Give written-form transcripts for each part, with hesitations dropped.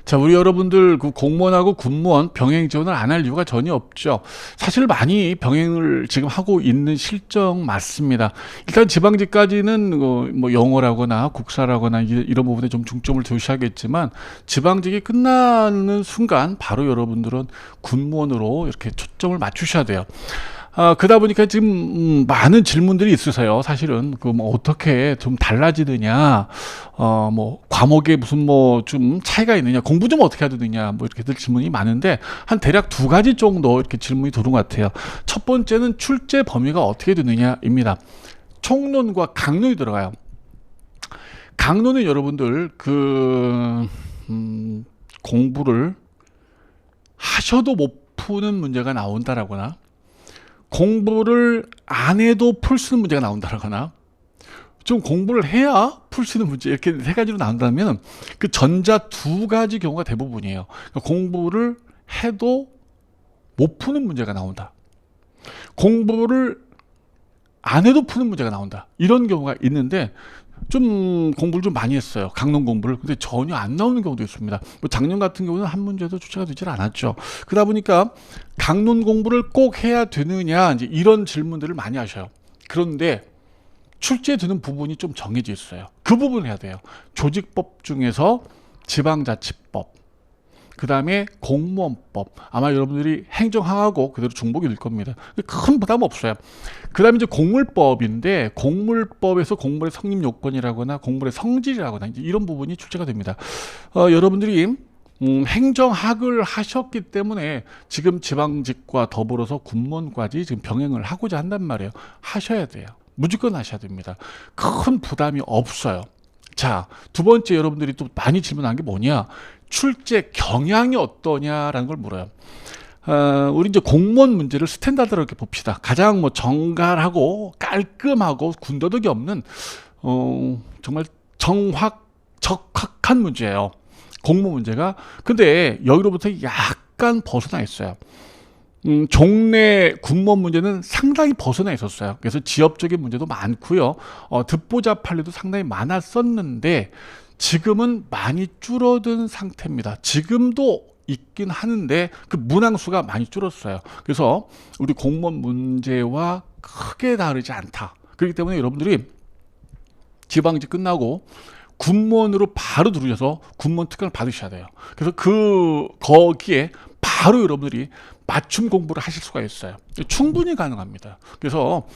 자, 우리 여러분들 그 공무원하고 군무원 병행 지원을 안 할 이유가 전혀 없죠. 사실 많이 병행을 지금 하고 있는 실정 맞습니다. 일단 지방직까지는 뭐 영어라거나 국사라거나 이런 부분에 좀 중점을 두셔야겠지만 지방직이 끝나는 순간 바로 여러분들은 군무원으로 이렇게 초점을 맞추셔야 돼요. 그러다 보니까 지금 많은 질문들이 있으세요. 사실은 그 뭐 어떻게 좀 달라지느냐, 뭐 과목에 무슨 뭐 좀 차이가 있느냐, 공부 좀 어떻게 해야 되느냐, 뭐 이렇게들 질문이 많은데 한 대략 두 가지 정도 이렇게 질문이 도는 것 같아요. 첫 번째는 출제 범위가 어떻게 되느냐입니다. 총론과 강론이 들어가요. 강론은 여러분들 공부를 하셔도 못 푸는 문제가 나온다라거나 공부를 안 해도 풀 수 있는 문제가 나온다거나 좀 공부를 해야 풀 수 있는 문제 이렇게 세 가지로 나온다면 그 전자 두 가지 경우가 대부분이에요. 그러니까 공부를 해도 못 푸는 문제가 나온다. 공부를 안 해도 푸는 문제가 나온다. 이런 경우가 있는데 좀 공부를 좀 많이 했어요. 강론 공부를. 근데 전혀 안 나오는 경우도 있습니다. 뭐 작년 같은 경우는 한 문제도 출제가 되질 않았죠. 그러다 보니까 강론 공부를 꼭 해야 되느냐 이제 이런 질문들을 많이 하셔요. 그런데 출제되는 부분이 좀 정해져 있어요. 그 부분을 해야 돼요. 조직법 중에서 지방자치법, 그 다음에 공무원법, 아마 여러분들이 행정학하고 그대로 중복이 될 겁니다. 큰 부담 없어요. 그 다음에 이제 공물법인데 공물법에서 공물의 성립 요건이라거나 공물의 성질이라거나 이제 이런 부분이 출제가 됩니다. 여러분들이 행정학을 하셨기 때문에 지금 지방직과 더불어서 군무원까지 지금 병행을 하고자 한단 말이에요. 하셔야 돼요. 무조건 하셔야 됩니다. 큰 부담이 없어요. 자, 두 번째 여러분들이 또 많이 질문한 게 뭐냐? 출제 경향이 어떠냐라는 걸 물어요. 우리 이제 공무원 문제를 스탠다드로 이렇게 봅시다. 가장 뭐 정갈하고 깔끔하고 군더더기 없는 정말 적합한 문제예요. 공무원 문제가. 근데 여기로부터 약간 벗어나 있어요. 종래 군무원 문제는 상당히 벗어나 있었어요. 그래서 지역적인 문제도 많고요. 듣보잡 판례도 상당히 많았었는데 지금은 많이 줄어든 상태입니다. 지금도 있긴 하는데 그 문항수가 많이 줄었어요. 그래서 우리 공무원 문제와 크게 다르지 않다. 그렇기 때문에 여러분들이 지방직 끝나고 군무원으로 바로 들어오셔서 군무원 특강을 받으셔야 돼요. 그래서 거기에 바로 여러분들이 맞춤 공부를 하실 수가 있어요. 충분히 가능합니다. 그래서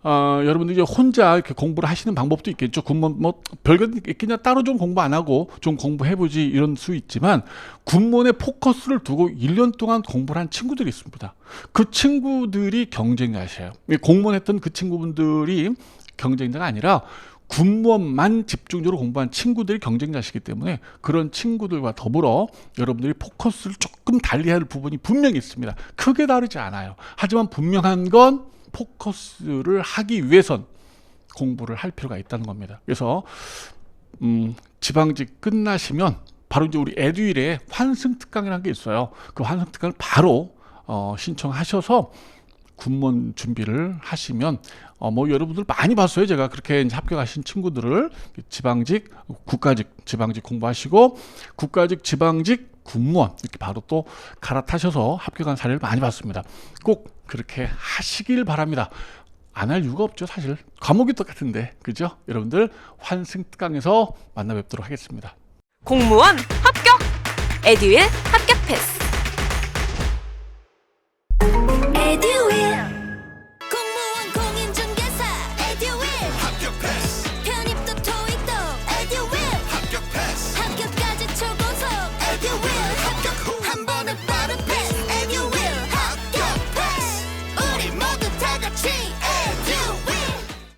여러분들이 혼자 이렇게 공부를 하시는 방법도 있겠죠. 군무원 뭐 별거 있겠냐, 따로 좀 공부 안 하고 좀 공부해보지 이런 수 있지만 군무원에 포커스를 두고 1년 동안 공부를 한 친구들이 있습니다. 그 친구들이 경쟁자시에요. 공무원 했던 그 친구분들이 경쟁자가 아니라 군무원만 집중적으로 공부한 친구들이 경쟁자시기 때문에 그런 친구들과 더불어 여러분들이 포커스를 조금 달리해야 할 부분이 분명히 있습니다. 크게 다르지 않아요. 하지만 분명한 건 포커스를 하기 위해선 공부를 할 필요가 있다는 겁니다. 그래서 지방직 끝나시면 바로 이제 우리 에듀윌에 환승특강이라는 게 있어요. 그 환승특강을 바로 신청하셔서 군무원 준비를 하시면 뭐 여러분들 많이 봤어요. 제가 그렇게 이제 합격하신 친구들을 지방직, 국가직, 지방직 공부하시고 국가직, 지방직, 군무원 이렇게 바로 또 갈아타셔서 합격한 사례를 많이 봤습니다. 꼭 그렇게 하시길 바랍니다. 안 할 이유가 없죠. 사실 과목이 똑같은데, 그죠? 여러분들 환승특강에서 만나 뵙도록 하겠습니다. 공무원 합격! 에듀윌